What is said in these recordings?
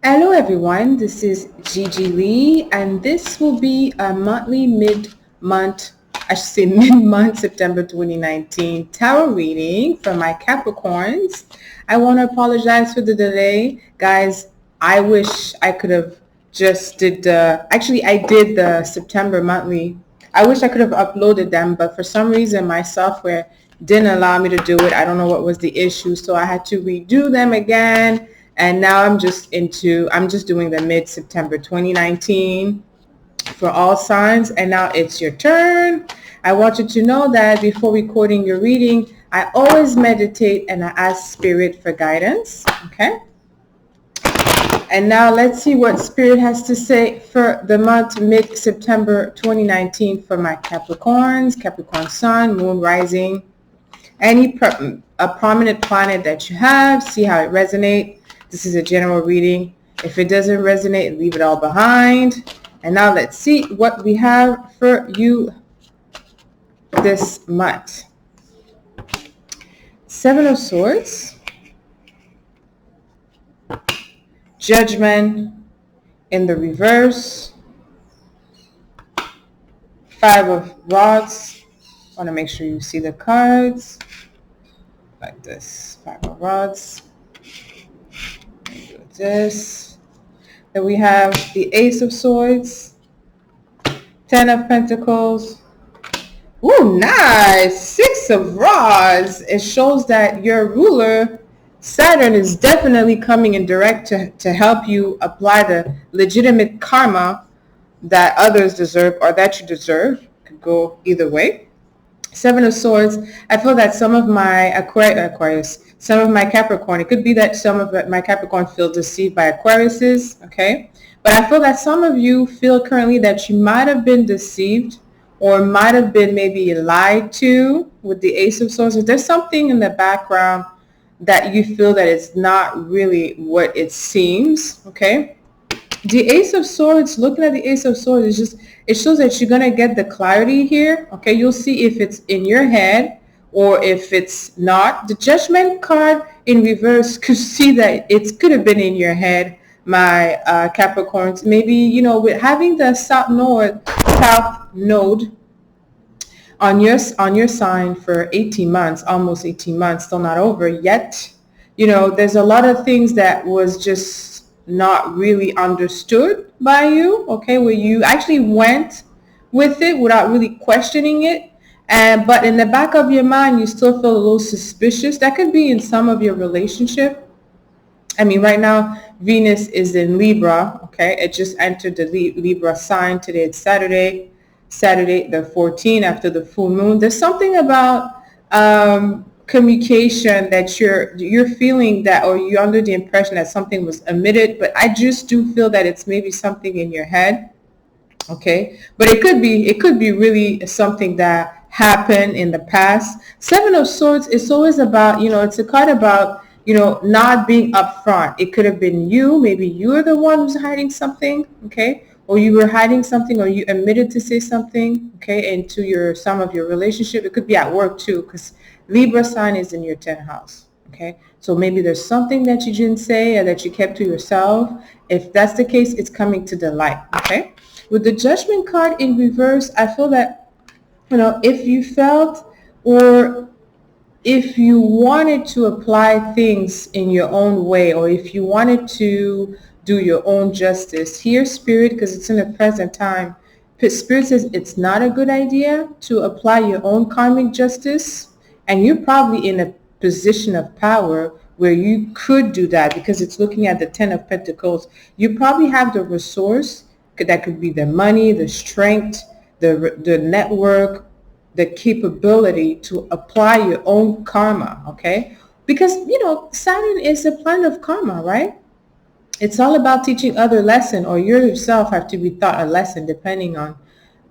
Hello everyone, this is Gigi Lee and this will be a monthly mid-month September 2019 tarot reading for my Capricorns. I want to apologize for the delay. Guys, I wish I could have just I did the September monthly. I wish I could have uploaded them, but for some reason my software didn't allow me to do it. I don't know what was the issue, so I had to redo them again. And now I'm just doing the mid-September 2019 for all signs. And now it's your turn. I want you to know that before recording your reading, I always meditate and I ask Spirit for guidance. Okay? And now let's see what Spirit has to say for the month mid-September 2019 for my Capricorns, Capricorn Sun, Moon, Rising, a prominent planet that you have. See how it resonates. This is a general reading. If it doesn't resonate, leave it all behind. And now let's see what we have for you this month. Seven of Swords, Judgment in the reverse, Five of Rods. I want to make sure you see the cards like this. Five of Rods. This. Then we have the Ace of Swords, Ten of Pentacles. Ooh, nice. Six of Rods. It shows that your ruler, Saturn, is definitely coming in direct to help you apply the legitimate karma that others deserve or that you deserve. Could go either way. Seven of Swords. I feel that some of my some of my Capricorn, it could be that some of my Capricorn feel deceived by Aquariuses, okay? But I feel that some of you feel currently that you might have been deceived or might have been maybe lied to with the Ace of Swords. If there's something in the background that you feel that it's not really what it seems, okay? The Ace of Swords, looking at the Ace of Swords, it shows that you're going to get the clarity here, okay? You'll see if it's in your head or if it's not. The Judgment card in reverse could see that it could have been in your head, my Capricorns. Maybe, with having the south node on your sign for 18 months, almost 18 months, still not over yet. There's a lot of things that was just not really understood by you, okay, where you actually went with it without really questioning it. But in the back of your mind, you still feel a little suspicious. That could be in some of your relationship. I mean, right now, Venus is in Libra, okay? It just entered the Libra sign. Today it's Saturday the 14th after the full moon. There's something about communication that you're feeling that, or you're under the impression that something was omitted, but I just do feel that it's maybe something in your head, okay? But it could be really something that happened in the past. Seven of Swords is always about, it's a card about, not being upfront. It could have been you. Maybe you're the one who's hiding something, okay? Or you were hiding something, or you omitted to say something, okay, into some of your relationship. It could be at work too, because Libra sign is in your 10th house, okay? So maybe there's something that you didn't say or that you kept to yourself. If that's the case, it's coming to the light, okay? With the Judgment card in reverse, I feel that, if you felt or if you wanted to apply things in your own way, or if you wanted to do your own justice, here, Spirit, because it's in the present time, Spirit says it's not a good idea to apply your own karmic justice. And you're probably in a position of power where you could do that, because it's looking at the Ten of Pentacles. You probably have the resource, that could be the money, the strength, the network, the capability to apply your own karma, okay? Because, Saturn is a planet of karma, right? It's all about teaching other lesson, or you yourself have to be taught a lesson depending on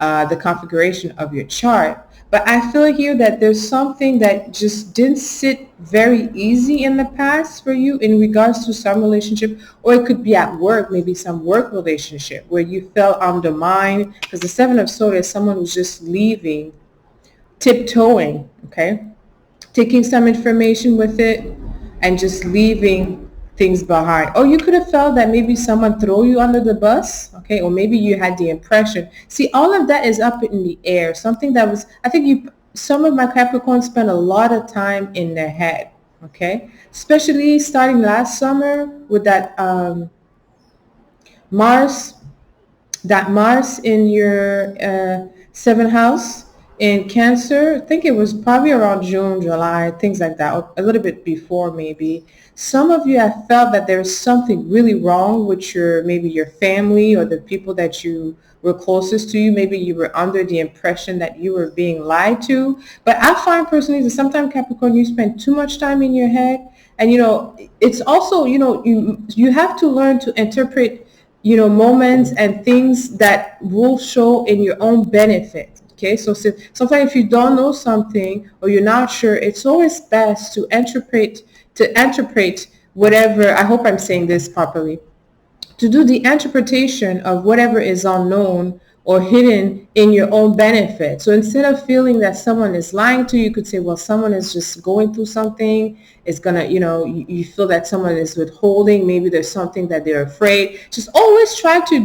the configuration of your chart. But I feel here that there's something that just didn't sit very easy in the past for you in regards to some relationship, or it could be at work, maybe some work relationship where you felt undermined, because the Seven of Swords is someone who's just leaving, tiptoeing, okay? Taking some information with it and just leaving things behind. Or you could have felt that maybe someone threw you under the bus, okay? Or maybe you had the impression. See, all of that is up in the air. Something that was, I think some of my Capricorns spend a lot of time in their head, okay? Especially starting last summer with that Mars, in your seventh house in Cancer. I think it was probably around June, July, things like that, or a little bit before maybe. Some of you have felt that there's something really wrong with maybe your family or the people that you were closest to you. Maybe you were under the impression that you were being lied to. But I find personally that sometimes, Capricorn, you spend too much time in your head. And, it's also, you have to learn to interpret moments and things that will show in your own benefit. Okay, so sometimes if you don't know something or you're not sure, it's always best to interpret whatever, I hope I'm saying this properly, to do the interpretation of whatever is unknown or hidden in your own benefit. So instead of feeling that someone is lying to you, you could say, well, someone is just going through something. It's going to, you feel that someone is withholding. Maybe there's something that they're afraid. Just always try to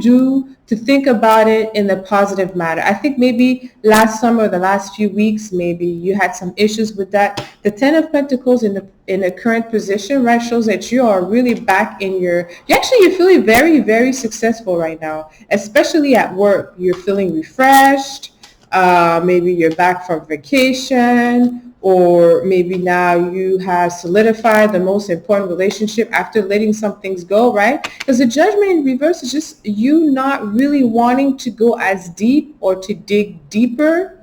think about it in the positive manner. I think maybe last summer, the last few weeks, maybe you had some issues with that. The Ten of Pentacles in the current position, right, shows that you are really back in you're feeling very, very successful right now, especially at work. You're feeling refreshed. Maybe you're back from vacation, or maybe now you have solidified the most important relationship after letting some things go, right? Because the Judgment in reverse is just you not really wanting to go as deep or to dig deeper.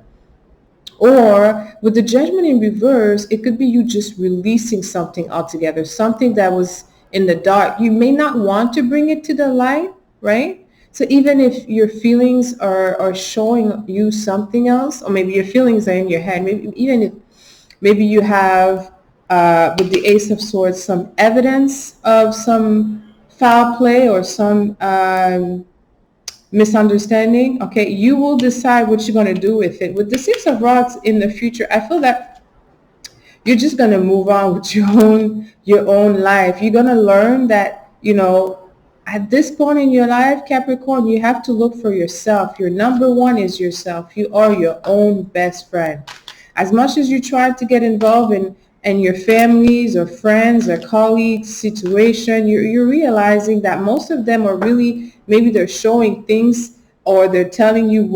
Or with the Judgment in reverse, it could be you just releasing something altogether, something that was in the dark. You may not want to bring it to the light, right? So even if your feelings are showing you something else, or maybe your feelings are in your head, maybe you have, with the Ace of Swords, some evidence of some foul play or some misunderstanding, okay, you will decide what you're going to do with it. With the Six of Rods in the future, I feel that you're just going to move on with your own life. You're going to learn that, at this point in your life, Capricorn, you have to look for yourself. Your number one is yourself. You are your own best friend. As much as you try to get involved in your families or friends or colleagues situation, you're realizing that most of them are really, maybe they're showing things or they're telling you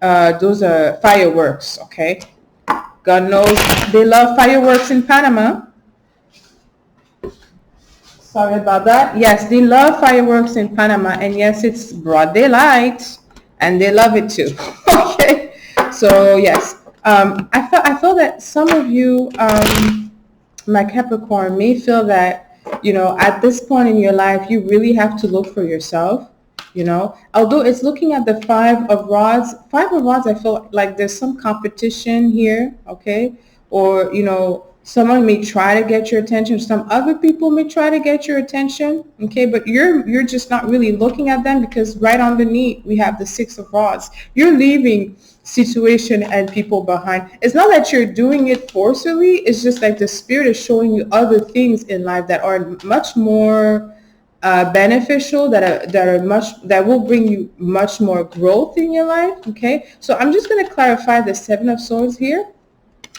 those are fireworks, okay? God knows they love fireworks in Panama. Sorry about that. Yes, they love fireworks in Panama, and yes, it's broad daylight, and they love it too. Okay, so yes, I feel that some of you, my Capricorn, may feel that at this point in your life, you really have to look for yourself. Although it's looking at the Five of Rods. Five of Rods, I feel like there's some competition here, okay, or someone may try to get your attention. Some other people may try to get your attention, okay, but you're just not really looking at them, because right underneath we have the Six of Rods. You're leaving situation and people behind. It's not that you're doing it forcibly. It's just like the Spirit is showing you other things in life that are much more beneficial, that will bring you much more growth in your life. Okay, so I'm just going to clarify the Seven of Swords here.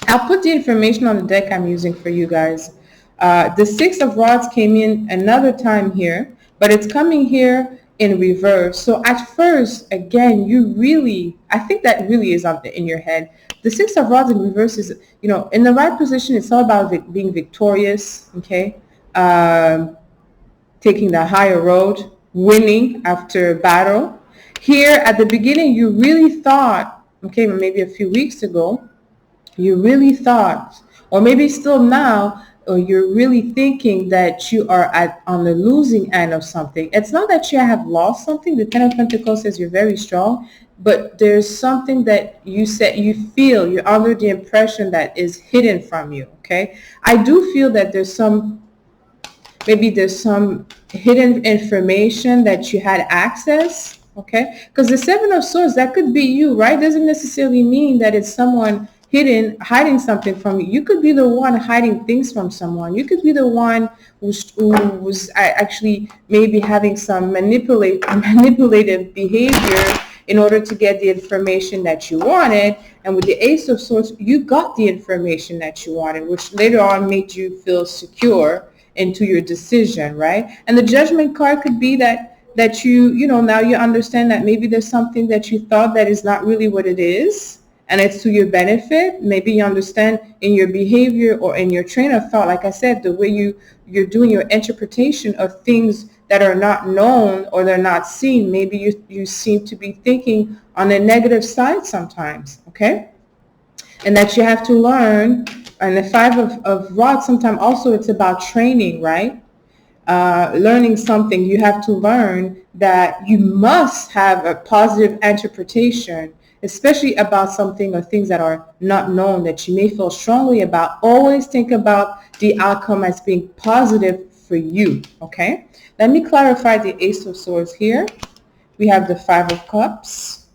I'll put the information on the deck I'm using for you guys. The Six of Rods came in another time here, but it's coming here in reverse. So at first, again, I think that really is up in your head. The Six of Rods in reverse is, in the right position, it's all about being victorious, okay? Taking the higher road, winning after battle. Here at the beginning, you really thought, okay, maybe a few weeks ago, you really thought, or maybe still now, or you're really thinking that you are on the losing end of something. It's not that you have lost something. The Ten of Pentacles says you're very strong, but there's something that you feel, you're under the impression that is hidden from you, okay? I do feel that there's some hidden information that you had access, okay? Because the Seven of Swords, that could be you, right? Doesn't necessarily mean that it's someone hiding something from you. You could be the one hiding things from someone. You could be the one who was actually maybe having some manipulative behavior in order to get the information that you wanted. And with the Ace of Swords, you got the information that you wanted, which later on made you feel secure into your decision, right? And the Judgment card could be that you know, now you understand that maybe there's something that you thought that is not really what it is, and it's to your benefit. Maybe you understand in your behavior or in your train of thought, like I said, the way you're doing your interpretation of things that are not known or they're not seen. Maybe you seem to be thinking on the negative side sometimes, okay? And that you have to learn. And the Five of Rods, sometimes also it's about training, right? Learning something. You have to learn that you must have a positive interpretation, especially about something or things that are not known that you may feel strongly about. Always think about the outcome as being positive for you, okay? Let me clarify the Ace of Swords here. We have the Five of Cups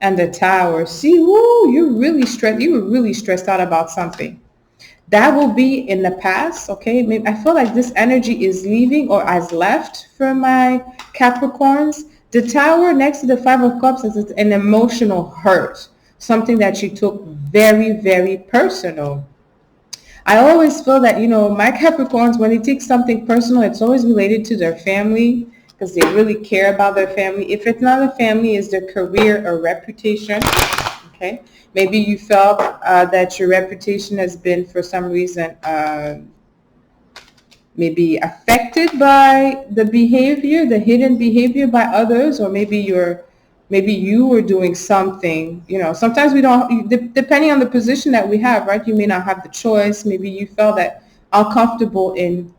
and the Tower. See, woo, you were really stressed out about something. That will be in the past, okay? Maybe I feel like this energy is leaving or has left for my Capricorns. The Tower next to the Five of Cups is an emotional hurt, something that you took very, very personal. I always feel that, you know, my Capricorns, when they take something personal, it's always related to their family because they really care about their family. If it's not a family, it's their career or reputation, okay? Maybe you felt that your reputation has been, for some reason, maybe affected by the behavior, the hidden behavior by others, or maybe you were doing something. You know, sometimes we don't, depending on the position that we have, right? You may not have the choice. Maybe you felt that uncomfortable in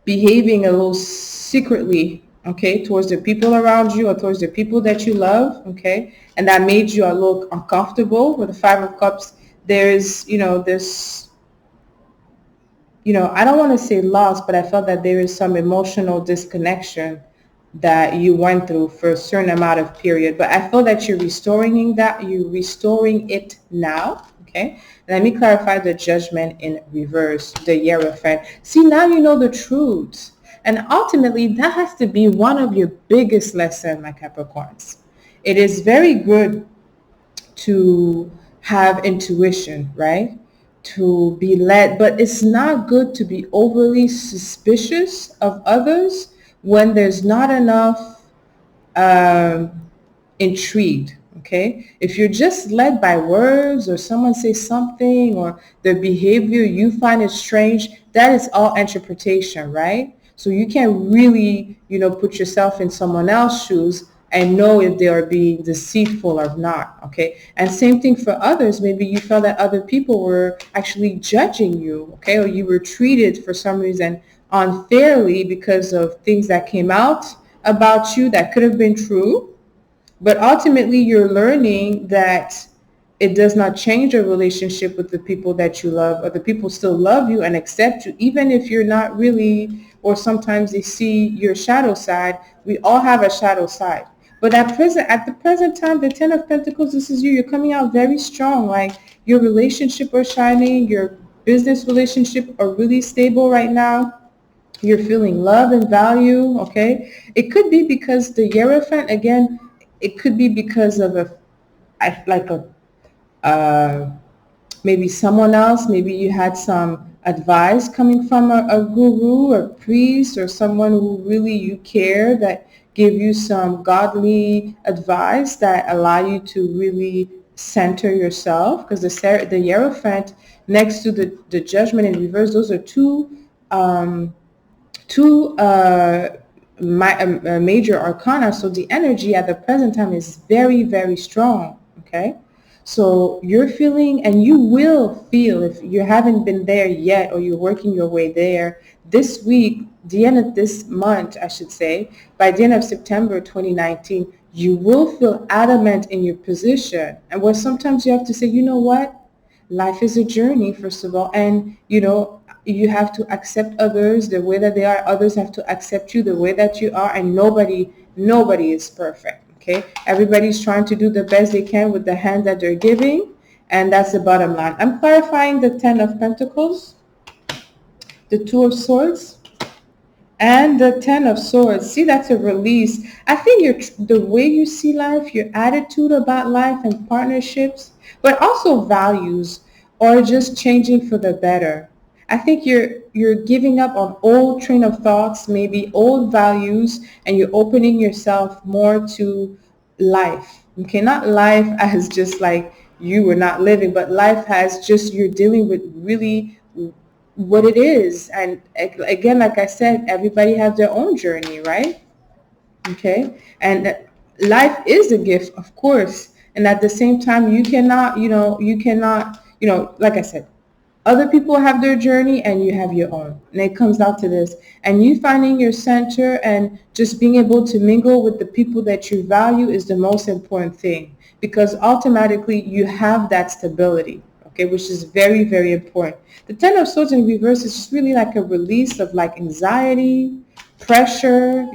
behaving a little secretly, okay, towards the people around you or towards the people that you love, okay, and that made you a little uncomfortable. With the Five of Cups, there's, you know, this, you know, I don't want to say loss, but I felt that there is some emotional disconnection that you went through for a certain amount of period. But I feel that you're restoring it now, okay? Let me clarify the Judgment in reverse, the Hierophant. See, now you know the truth. And ultimately, that has to be one of your biggest lessons, my Capricorns. It is very good to have intuition, right? To be led, but it's not good to be overly suspicious of others when there's not enough intrigued, okay? If you're just led by words or someone says something or their behavior, you find it strange, that is all interpretation, right? So you can't really, you know, put yourself in someone else's shoes and know if they are being deceitful or not, okay? And same thing for others. Maybe you felt that other people were actually judging you, okay? Or you were treated for some reason unfairly because of things that came out about you that could have been true. But ultimately, you're learning that it does not change your relationship with the people that you love, or the people still love you and accept you, even if you're not really, or sometimes they see your shadow side. We all have a shadow side. But at the present time, the Ten of Pentacles, this is you. You're coming out very strong. Like your relationship are shining. Your business relationship are really stable right now. You're feeling love and value, okay? It could be because the Hierophant, again, it could be because of maybe someone else. Maybe you had some advice coming from a guru or priest or someone who really you care, that give you some godly advice that allow you to really center yourself. Because the Hierophant next to the Judgment in reverse, those are two major arcana. So the energy at the present time is very, very strong, okay? So you're feeling, and you will feel, if you haven't been there yet or you're working your way there, this week, the end of this month, I should say, by the end of September 2019, you will feel adamant in your position. And where sometimes you have to say, you know what? Life is a journey, first of all, and, you know, you have to accept others the way that they are. Others have to accept you the way that you are, and nobody is perfect, okay? Everybody's trying to do the best they can with the hand that they're giving, And that's the bottom line. I'm clarifying the 10 of Pentacles, the 2 of Swords, and the 10 of Swords. See, that's a release. I think the way you see life, your attitude about life and partnerships, but also values, or just changing for the better. I think you're giving up on old train of thoughts, maybe old values, and you're opening yourself more to life. Okay, not life as just like you were not living, but life as just you're dealing with really what it is. And again, like I said, everybody has their own journey, right? Okay, and life is a gift, of course, and at the same time, you cannot, like I said, other people have their journey and you have your own. And it comes down to this. And you finding your center and just being able to mingle with the people that you value is the most important thing, because automatically you have that stability, okay, which is very, very important. The 10 of Swords in reverse is just really like a release of like anxiety, pressure,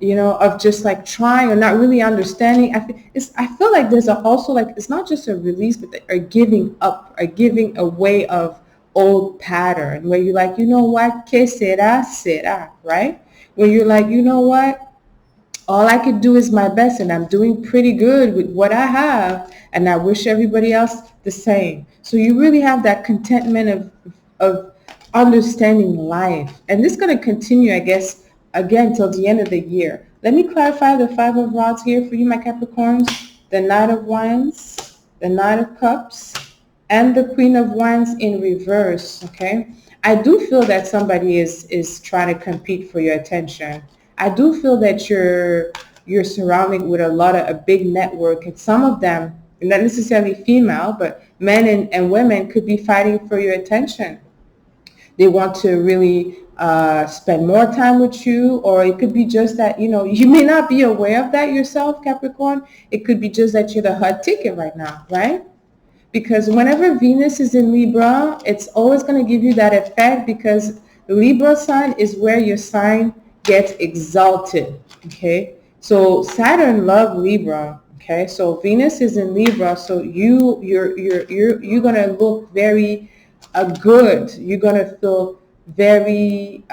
of just like trying or not really understanding. I feel like there's also like, it's not just a release, but a giving up, a giving away of old pattern where you're like, you know what, que será, right? Where you're like, you know what, all I could do is my best and I'm doing pretty good with what I have, and I wish everybody else the same. So you really have that contentment of understanding life. And this is going to continue, I guess, again till the end of the year. Let me clarify the 5 of Rods here for you, my Capricorns. The Knight of Wands, the Knight of Cups, and the Queen of Wands in reverse, okay? I do feel that somebody is trying to compete for your attention. I do feel that you're surrounded with a big network, and some of them, not necessarily female, but men and women could be fighting for your attention. They want to really spend more time with you, or it could be just that, you may not be aware of that yourself, Capricorn. It could be just that you're the hot ticket right now, right? Because whenever Venus is in Libra, it's always going to give you that effect, because the Libra sign is where your sign gets exalted, okay? So Saturn loved Libra, okay? So Venus is in Libra, so you're going to look very good. You're going to feel very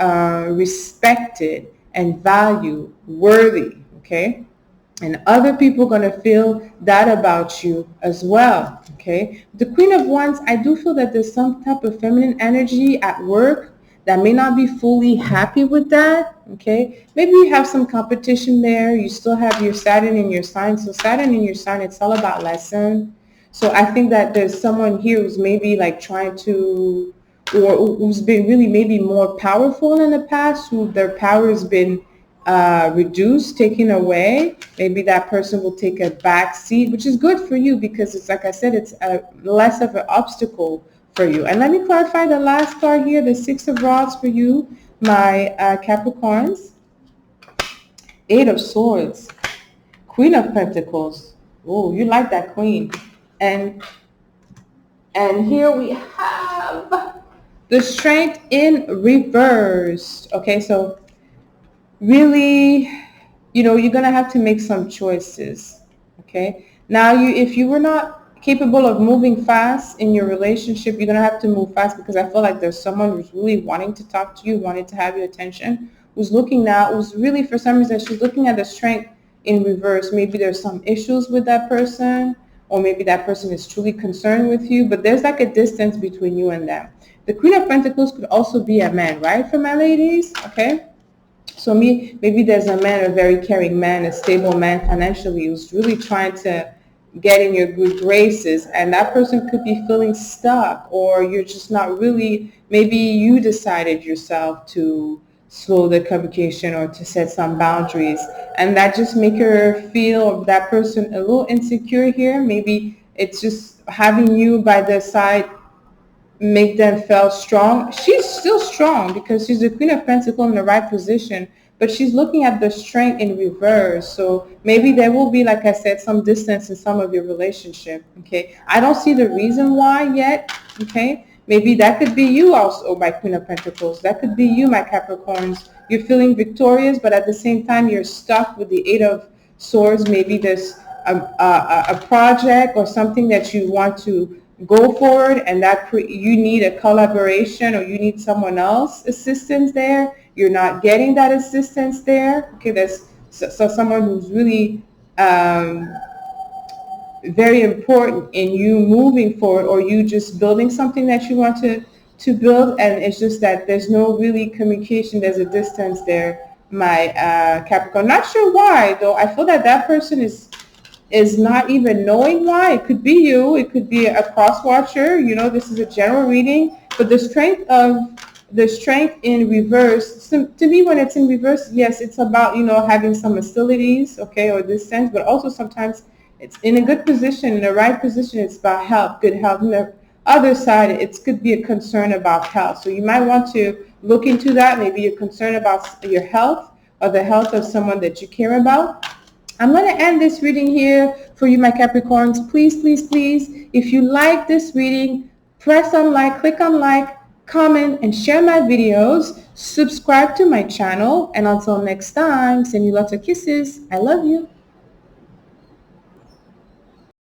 respected and valued, worthy, okay? And other people are going to feel that about you as well, okay? The Queen of Wands, I do feel that there's some type of feminine energy at work that may not be fully happy with that, okay? Maybe you have some competition there. You still have your Saturn in your sign. So Saturn in your sign, it's all about lesson. So I think that there's someone here who's maybe like trying to, or who's been really maybe more powerful in the past, who their power has been reduced, taken away. Maybe that person will take a back seat, which is good for you, because it's like I said, it's less of an obstacle for you. And let me clarify the last card here, the 6 of Rods for you, my Capricorns. 8 of Swords, Queen of Pentacles. Oh, you like that Queen. And here we have the Strength in reverse. Okay, so really, you're going to have to make some choices, okay? Now, if you were not capable of moving fast in your relationship, you're going to have to move fast, because I feel like there's someone who's really wanting to talk to you, wanting to have your attention, who's looking now, who's really, for some reason, she's looking at the Strength in reverse. Maybe there's some issues with that person, or maybe that person is truly concerned with you, but there's like a distance between you and them. The Queen of Pentacles could also be a man, right, for my ladies, okay? So maybe there's a man, a very caring man, a stable man financially, who's really trying to get in your good graces, and that person could be feeling stuck, or you're just not really, maybe you decided yourself to slow the communication or to set some boundaries, and that just make her feel, that person, a little insecure here. Maybe it's just having you by their side make them feel strong. She's still strong because she's the Queen of Pentacles in the right position, but she's looking at the Strength in reverse. So maybe there will be, like I said, some distance in some of your relationship, okay? I don't see the reason why yet, okay? Maybe that could be you also, my Queen of Pentacles. That could be you, my Capricorns. You're feeling victorious, but at the same time, you're stuck with the 8 of Swords. Maybe there's a project or something that you want to go forward, and that you need a collaboration or you need someone else assistance there. You're not getting that assistance there. Okay, there's so someone who's really very important in you moving forward, or you just building something that you want to build, and it's just that there's no really communication. There's a distance there, my Capricorn. Not sure why though. I feel that that person is not even knowing why. It could be you. It could be a cross watcher. You know, this is a general reading, but the strength in reverse, to me, when it's in reverse, yes, it's about, you know, having some hostilities, okay, or distance, but also sometimes it's in a good position, in the right position. It's about health, good health. And the other side, it could be a concern about health. So you might want to look into that. Maybe you're concerned about your health or the health of someone that you care about. I'm going to end this reading here for you, my Capricorns. Please, please, please, if you like this reading, press on like, click on like, comment, and share my videos. Subscribe to my channel. And until next time, send you lots of kisses. I love you.